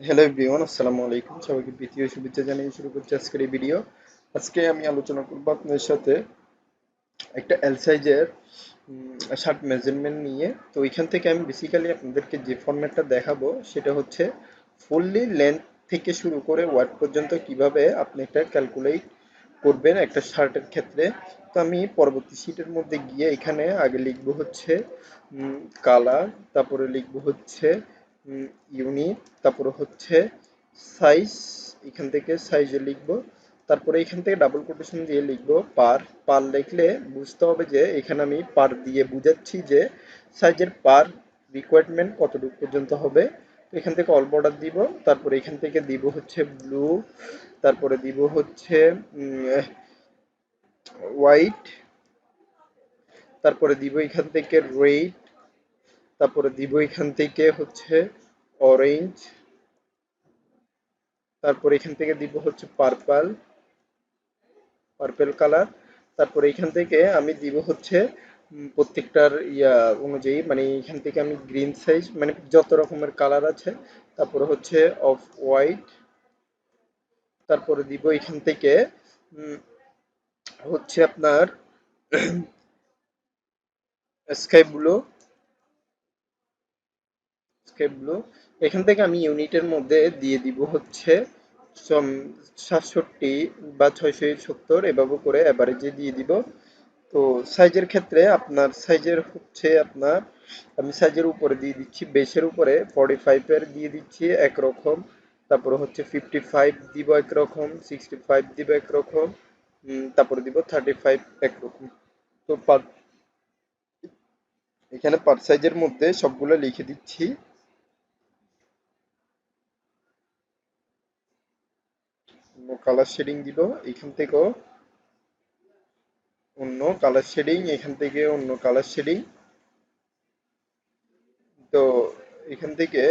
Hello everyone, আসসালামু আলাইকুম। সবাইকে প্রীতি ও শুভেচ্ছা জানিয়ে শুরু করছি আজকের এই ভিডিও। আজকে আমি আলোচনা করব আপনাদের সাথে একটা এল সাইজের শার্ট মেজারমেন্ট নিয়ে। তো এখান থেকে আমি বেসিক্যালি আপনাদেরকে যে ফরম্যাটটা দেখাবো সেটা হচ্ছে ফুললি লেন্থ থেকে শুরু করে ওয়ার্ড পর্যন্ত কিভাবে আপনি একটা ক্যালকুলেট করবেন একটা শার্টের ক্ষেত্রে। তো আমি পরবর্তী শীটের মধ্যে গিয়ে এখানে আগে লিখবো হচ্ছে কালার, তারপরে লিখবো হচ্ছে ইউনিট, তারপরে হচ্ছে সাইজ। এখান থেকে সাইজে লিখবো, তারপরে এখান থেকে ডাবল কোটেশন দিয়ে লিখবো পার। পার লিখলে বুঝতে হবে যে এখানে আমি পার দিয়ে বুঝাচ্ছি যে সাইজের পার রিকোয়ারমেন্ট কতটুকু পর্যন্ত হবে। তো এখান থেকে অল বর্ডার দিব, তারপরে এখান থেকে দিব হচ্ছে ব্লু, তারপরে দিব হচ্ছে হোয়াইট, তারপরে দিব এখান থেকে রেড, তারপরে দিব এখান থেকে হচ্ছে অরেঞ্জ, তারপরে এখান থেকে দিব হচ্ছে পার্পল, পার্পেল কালার। তারপরে এখান থেকে আমি দিব হচ্ছে প্রত্যেকটার অনুযায়ী, মানে এখান থেকে আমি গ্রিন সাইজ, মানে যত রকমের কালার আছে। তারপরে হচ্ছে অফ হোয়াইট, তারপরে দিব এখান থেকে উম, হচ্ছে আপনার স্কাই ব্লু, স্কাই ব্লু। এখান থেকে আমি ইউনিটের মধ্যে দিয়ে দিব হচ্ছে 67 বা 670, এভাবে করে অ্যাভারেজে দিয়ে দিব। তো সাইজের ক্ষেত্রে আপনার সাইজের হচ্ছে আপনার, আমি সাইজের উপরে দিয়ে দিচ্ছি, বেসের উপরে 45 এর দিয়ে দিচ্ছি একরকম, তারপরে হচ্ছে 55 দিব একরকম, 65 দিব একরকম, তারপরে দিব 35 একরকম। তো এখানে পার সাইজের মধ্যে সবগুলো লিখে দিচ্ছি। কালার শেডিং দিব, এখান থেকেও অন্য কালার শেডিং, এখান থেকে অন্য কালার শেডিং। তো এখান থেকে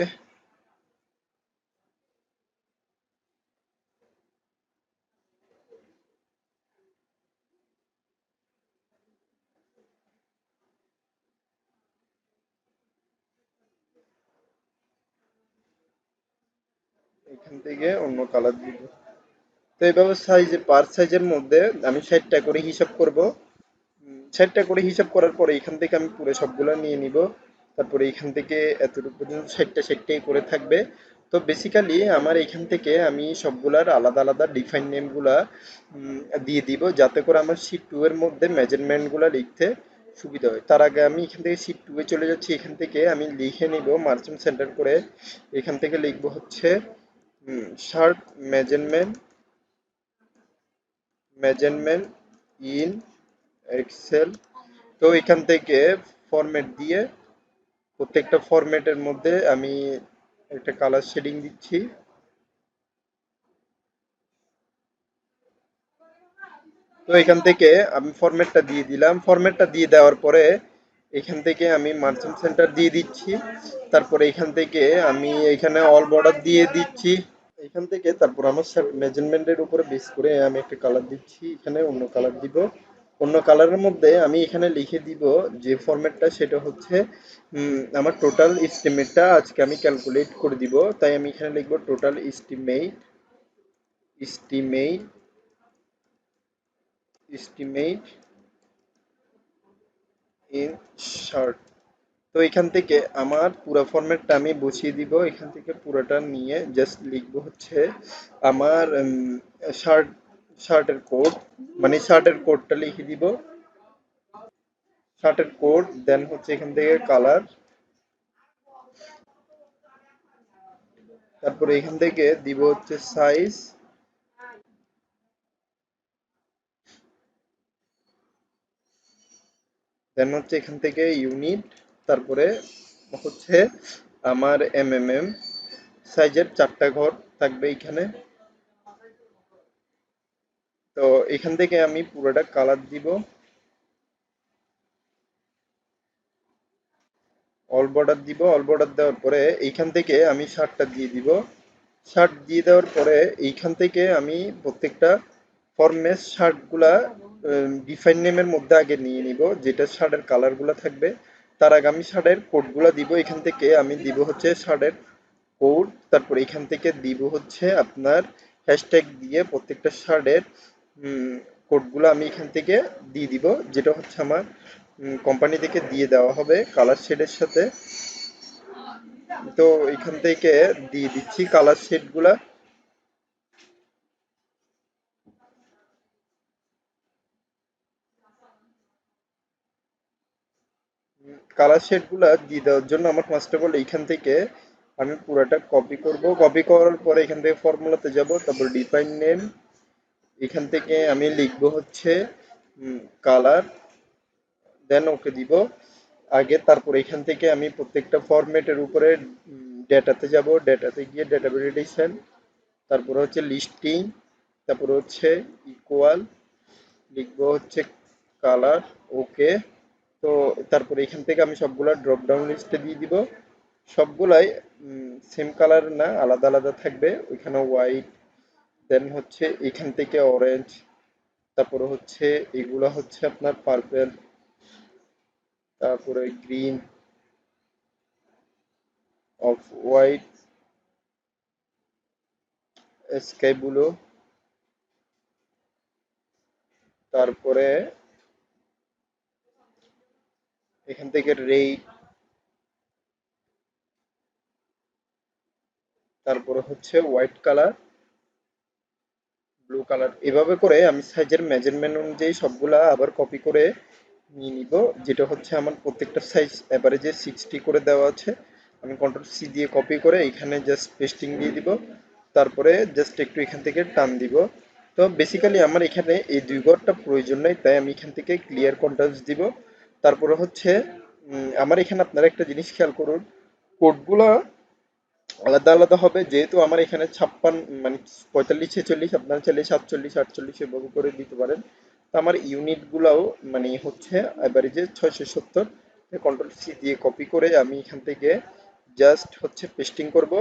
এখান থেকে অন্য কালার দিব। তো এইভাবে সাইজে পার সাইজের মধ্যে আমি 60টা করে হিসাব করব। 60টা করে হিসাব করার পরে এখান থেকে আমি পুরো সবগুলা নিয়ে নিব। তারপরে এখান থেকে এতটুকু পর্যন্ত 60টাই করে থাকবে। তো বেসিক্যালি আমার এখান থেকে আমি সবগুলার আলাদা আলাদা ডিফাইন নেমগুলা দিয়ে দিব, যাতে করে আমার শিট 2 এর মধ্যে মেজারমেন্টগুলা লিখতে সুবিধা হয়। তার আগে আমি এখান থেকে শিট 2 এ চলে যাচ্ছি, এখান থেকে আমি লিখে নিব মার্জিন সেন্টার করে। এখান থেকে লিখব হচ্ছে shirt measurement, measurement in Excel. তো এখান থেকে ফরম্যাট দিয়ে প্রত্যেকটা ফরম্যাটের মধ্যে আমি একটা কালার শেডিং দিচ্ছি। তো এখান থেকে আমি ফরম্যাটটা দিয়ে দিলাম, ফরম্যাটটা দিয়ে দেওয়ার পরে এখান থেকে আমি মার্জিন সেন্টার দিয়ে দিচ্ছি। তারপরে এখান থেকে আমি এখানে অল বর্ডার দিয়ে দিচ্ছি। এখান থেকে তারপর আমার মেজারমেন্টের উপরে বেস করে আমি একটা কালার দিচ্ছি, এখানে অন্য কালার দিব। অন্য কালারের মধ্যে আমি এখানে লিখে দিব যে ফরম্যাটটা, সেটা হচ্ছে আমার টোটাল এস্টিমেটটা আজকে আমি ক্যালকুলেট করে দিব। তাই আমি এখানে লিখবো total estimate, estimate, estimate in shirt. তো এখান থেকে আমার পুরো ফরম্যাটটা আমি বসিয়ে দিব। এখান থেকে পুরোটা নিয়ে জাস্ট লিখবো হচ্ছে আমার শার্ট, শার্টের কোড, মানে শার্টের কোডটা লিখে দিব, শার্টের কোড। দেন হচ্ছে এখান থেকে কালার, তারপরে এখান থেকে দিব হচ্ছে সাইজ, দেন হচ্ছে এখান থেকে ইউনিট, তারপরে হচ্ছে আমার এমএমএম। সাইজের 4টা ঘর থাকবে এখানে। তো এখান থেকে আমি পুরোটা কালার দিব, অল বর্ডার দিব। অল বর্ডার দেওয়ার পরে এইখান থেকে আমি শার্টটা দিয়ে দিব। শার্ট দিয়ে দেওয়ার পরে এইখান থেকে আমি প্রত্যেকটা ফরম্যাট শার্টগুলা ডিফাইন নেমের মধ্যে আগে নিয়ে নিব, যেটা শার্টের কালারগুলো থাকবে। তার আগে আমি শার্টের কোডগুলো দিব। এখান থেকে আমি দিব হচ্ছে শার্টের কোড, তারপর এখান থেকে দিব হচ্ছে আপনার হ্যাশট্যাগ দিয়ে প্রত্যেকটা শার্টের কোডগুলো আমি এখান থেকে দিয়ে দিব, যেটা হচ্ছে আমার কোম্পানি থেকে দিয়ে দেওয়া হবে কালার শেডের সাথে। তো এখান থেকে দিয়ে দিচ্ছি কালার শেডগুলা। কালার শেডগুলা দিয়ে দেওয়ার জন্য আমার ফার্স্ট অফ অল এইখান থেকে আমি পুরোটা কপি করব। কপি করার পরে এখান থেকে ফর্মুলাতে যাব, তারপর ডিফাইন নেম, এখান থেকে আমি লিখবো হচ্ছে কালার, দেন ওকে দিব আগে। তারপর এখান থেকে আমি প্রত্যেকটা ফরম্যাটের উপরে ডেটাতে যাব, ডেটাতে গিয়ে ডেটা ভ্যালিডেশন, তারপরে হচ্ছে লিস্টিং, তারপরে হচ্ছে ইকুয়াল, লিখবো হচ্ছে কালার, ওকে। তো তারপরে এখান থেকে আমি সবগুলা ড্রপ ডাউন লিস্টে দিয়ে দিব। সবগুলাই সেম কালার না, আলাদা আলাদা থাকবে। ওইখানে হোয়াইট, দেন হচ্ছে এখান থেকে অরেঞ্জ, তারপরে হচ্ছে এগুলা হচ্ছে আপনার পার্পেল, তারপরে green, off white, sky blue, তারপরে এখান থেকে রেড, তারপরে হচ্ছে হোয়াইট কালার, ব্লু কালার। এভাবে করে আমি সাইজের মেজারমেন্ট অনুযায়ী সবগুলা আবার কপি করে নিয়ে নিব, যেটা হচ্ছে আমার প্রত্যেকটা সাইজ এভারেজে 60 করে দেওয়া আছে। আমি কন্ট্রোল সি দিয়ে কপি করে এখানে জাস্ট পেস্টিং দিয়ে দিব, তারপরে জাস্ট একটু এখান থেকে টান দিব। তো বেসিক্যালি আমার এখানে এই দুই ঘরটা প্রয়োজন নেই, তাই আমি এখান থেকে ক্লিয়ার কন্ট্রাস্ট দিব। তারপরে হচ্ছে আমার এখানে আপনারা একটা জিনিস খেয়াল করুন, কোডগুলা আলাদা আলাদা হবে, যেহেতু আমার এখানে 56 মানে 45 46, আপনারা চাইলে 47 48 এভাবে করে দিতে পারেন। তো আমার ইউনিট গুলাও মানে হচ্ছে এভারেজে 670। কন্ট্রোল সি দিয়ে কপি করে আমি এখান থেকে জাস্ট হচ্ছে পেস্টিং করব।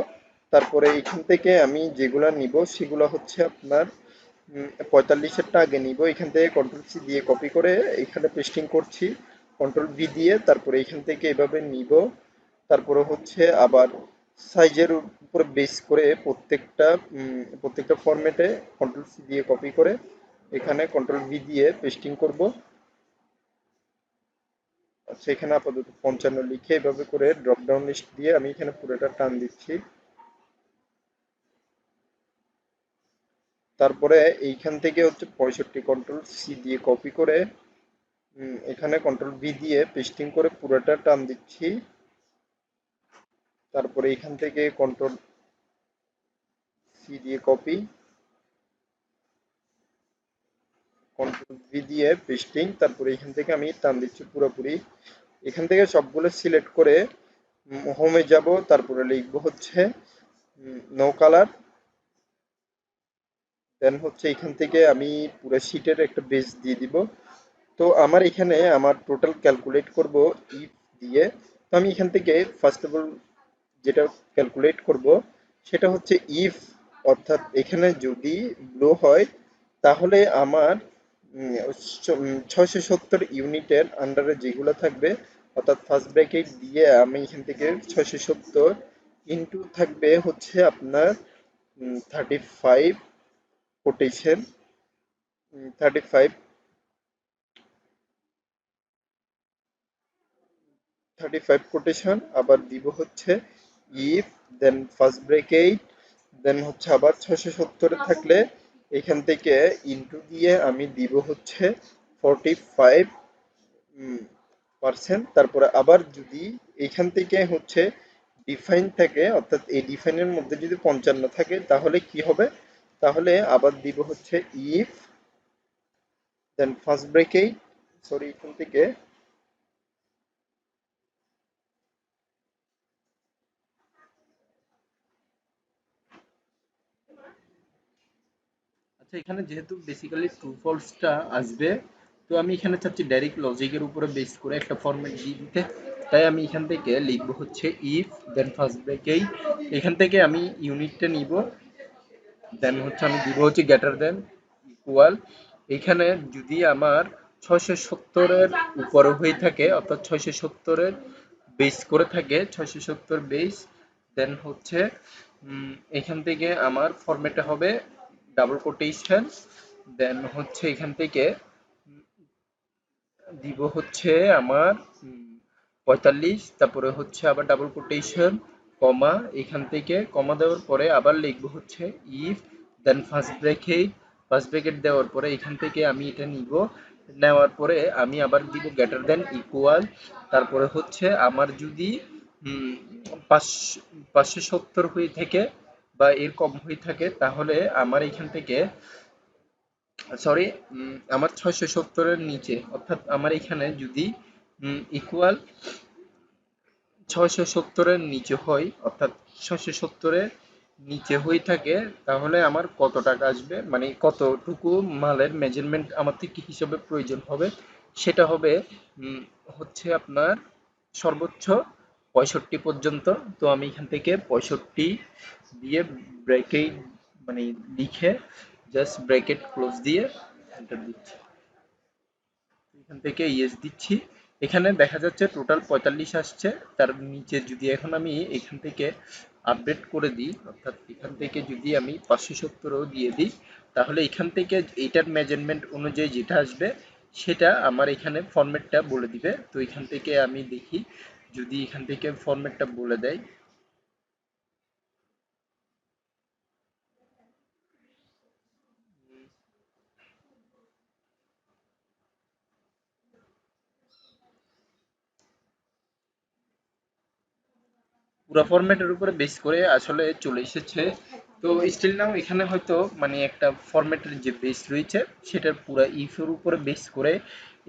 তারপরে এখান থেকে আমি যেগুলা নিব সেগুলো হচ্ছে আপনার 45-এরটা আগে নিব, এখান থেকে কন্ট্রোল সি দিয়ে কপি করে এখানে পেস্টিং করছি, কন্ট্রোল ভি দিয়ে। তারপরে এখান থেকে এভাবে নিব, তারপরে হচ্ছে আবার সাইজের উপর বেস করে প্রত্যেকটা ফরম্যাটে কন্ট্রোল সি দিয়ে কপি করে এখানে কন্ট্রোল ভি দিয়ে পেস্টিং করব। আচ্ছা, এখানে আপাতত 55 লিখে এভাবে করে ড্রপ ডাউন লিস্ট দিয়ে আমি এখানে পুরোটা টান দিচ্ছি। তারপরে এইখান থেকে হচ্ছে 65 কন্ট্রোল সি দিয়ে কপি করে এখানে কন্ট্রোল ভি দিয়ে পেস্টিং করে পুরোটা টান দিচ্ছি। তারপরে এখান থেকে কন্ট্রোল সি দিয়ে কপি, কন্ট্রোল ভি দিয়ে পেস্টিং, তারপরে এখান থেকে আমি টান দিচ্ছি পুরোপুরি। এখান থেকে সবগুলো সিলেক্ট করে হোমে যাব, তারপরে লিখবো হচ্ছে নো কালার। দেন হচ্ছে এখান থেকে আমি পুরো শীটের একটা বেস দিয়ে দিব। তো আমার এখানে আমার টোটাল ক্যালকুলেট করব ইফ দিয়ে। তো আমি এখান থেকে ফার্স্ট অফ অল যেটা ক্যালকুলেট করব সেটা হচ্ছে ইফ, অর্থাৎ এখানে যদি ব্লো হয় তাহলে আমার 670 ইউনিটের আন্ডারে যেগুলো থাকবে, অর্থাৎ ফার্স্ট ব্র্যাকেট দিয়ে আমি এখান থেকে 670 ইনটু থাকবে হচ্ছে আপনার 35 কোটেশন, 35 কোটেশন আবার দিব হচ্ছে ইফ, দেন ফার্স্ট ব্র্যাকেট, দেন হচ্ছে আবার 670 থাকলে এখান থেকে ইনটু দিয়ে আমি দিব হচ্ছে 45 পার্সেন্ট। তারপরে আবার যদি এখান থেকে হচ্ছে ডিফাইন থাকে, অর্থাৎ এই ডিফাইনের মধ্যে যদি 55 থাকে তাহলে কি হবে, তাহলে আবার দিব হচ্ছে if, then first bracket, sorry এখান থেকে আচ্ছা, এখানে যেহেতু বেসিক্যালি ট্রু ফলসটা আসবে, তো আমি এখানে চাচ্ছি ডাইরেক্ট লজিকের উপরে বেস করে একটা ফরম্যাট দিয়ে দিতে। তাই আমি এখান থেকে লিখবো হচ্ছে ইফ, দেন ফার্স্ট ব্রেকেই এখান থেকে আমি ইউনিটটা নিব, দেন হচ্ছে আমি দিব হচ্ছে গ্রেটার দেন ইকুয়াল। এখানে যদি আমার 670-এর উপরে হয়ে থাকে, অর্থাৎ 670-এর বেস করে থাকে, 670 বেস, দেন হচ্ছে এখান থেকে আমার ফরম্যাটে হবে ডাবল কোটেশন, দেন হচ্ছে এখান থেকে দিব হচ্ছে আমার 45, তারপরে হচ্ছে আবার ডাবল কোটেশন কমা, এখান থেকে কমা দেওয়ার পরে আবার লিখবো হচ্ছে ইফ, দেন ফার্স্ট ব্র্যাকেট দেওয়ার পরে এখান থেকে আমি এটা নিব, নেওয়ার পরে আমি আবার দিব গ্রেটার দেন ইকুয়াল, তারপরে হচ্ছে আমার যদি 570 হয়ে থাকে বা এর কম হয়ে থাকে তাহলে আমার এখান থেকে সরি আমার 670-এর নিচে, অর্থাৎ আমার এখানে যদি ইকুয়াল 670-এর নিচে হয়, অর্থাৎ 670-এর নিচে হয়ে থাকে, তাহলে আমার কত টাকা আসবে, মানে কতটুকু মালের মেজারমেন্ট আমার থেকে হিসাবে প্রয়োজন হবে, সেটা হবে হচ্ছে আপনার সর্বোচ্চ 65 পর্যন্ত। তো আমি এখান থেকে 65 দিয়ে ব্র্যাকেট মানে লিখে জাস্ট ব্র্যাকেট ক্লোজ দিয়ে এন্টার দিচ্ছি, এখান থেকে ইয়েস দিচ্ছি। এখানে দেখা যাচ্ছে টোটাল 45 আসছে, তার নিচে যদি এখন আমি এখান থেকে আপডেট করে দিই, অর্থাৎ এখান থেকে যদি আমি 570ও দিয়ে দিই, তাহলে এখান থেকে এইটার মেজারমেন্ট অনুযায়ী যেটা আসবে সেটা আমার এখানে ফরম্যাটটা বলে দিবে। তো এখান থেকে আমি দেখি যদি এখান থেকে ফরম্যাটটা বলে দেয়, পুরো ফরম্যাটের উপরে বেস করে আসলে চলে এসেছে। তো স্টিল নাও এখানে হয়তো মানে একটা ফরম্যাটের যে বেস রয়েছে সেটার পুরো ইফের উপরে বেস করে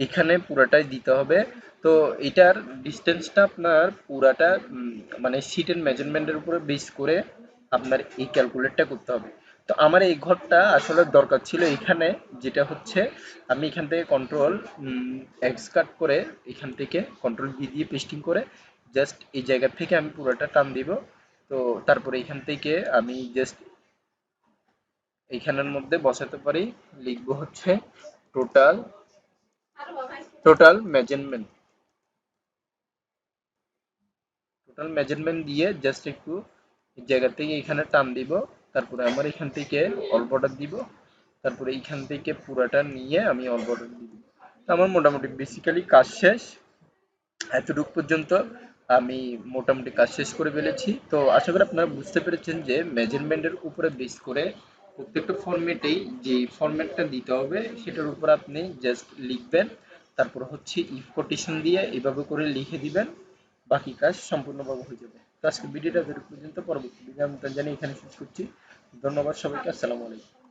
এখানে পুরাটাই দিতে হবে। তো এটার ডিস্টেন্সটা আপনার পুরাটা মানে সিটের মেজারমেন্টের উপরে বেস করে আপনার এই ক্যালকুলেটটা করতে হবে। তো আমার এই ঘরটা আসলে দরকার ছিল এখানে, যেটা হচ্ছে আমি এখান থেকে কন্ট্রোল এক্স কাট করে এখান থেকে কন্ট্রোল ভি দিয়ে পেস্টিং করে জাস্ট এই জায়গা থেকে আমি পুরোটা টান দিব। তো তারপরে এখান থেকে আমি জাস্ট এইখানের মধ্যে বসাতে পারি, লিখবো হচ্ছে total total measurement, total measurement দিয়ে জাস্ট একটু এই জায়গা থেকে এখানে টান দিব, তারপরে আমার এখান থেকে অল বর্ডার দিব, তারপরে এইখান থেকে পুরাটা নিয়ে আমি অল বর্ডার দিব। তো আমার মোটামুটি বেসিক্যালি কাজ শেষ, এতটুকু পর্যন্ত আমি মোটামুটি কাজ শেষ করে ফেলেছি। তো আশা করি আপনারা বুঝতে পেরেছেন যে মেজারমেন্টের উপরে বেস করে প্রত্যেকটা ফরম্যাটেই যে ফরম্যাটটা দিতে হবে সেটার উপর আপনি জাস্ট লিখবেন, তারপর হচ্ছে ইফ কোটেশন দিয়ে এভাবে করে লিখে দিবেন, বাকি কাজ সম্পূর্ণভাবে হয়ে যাবে। তো আজকে ভিডিওটা এতটুকু পর্যন্ত, পরবর্তী ভিডিও আমি জানি এখানে শেষ করছি। ধন্যবাদ সবাইকে, আসসালামু আলাইকুম।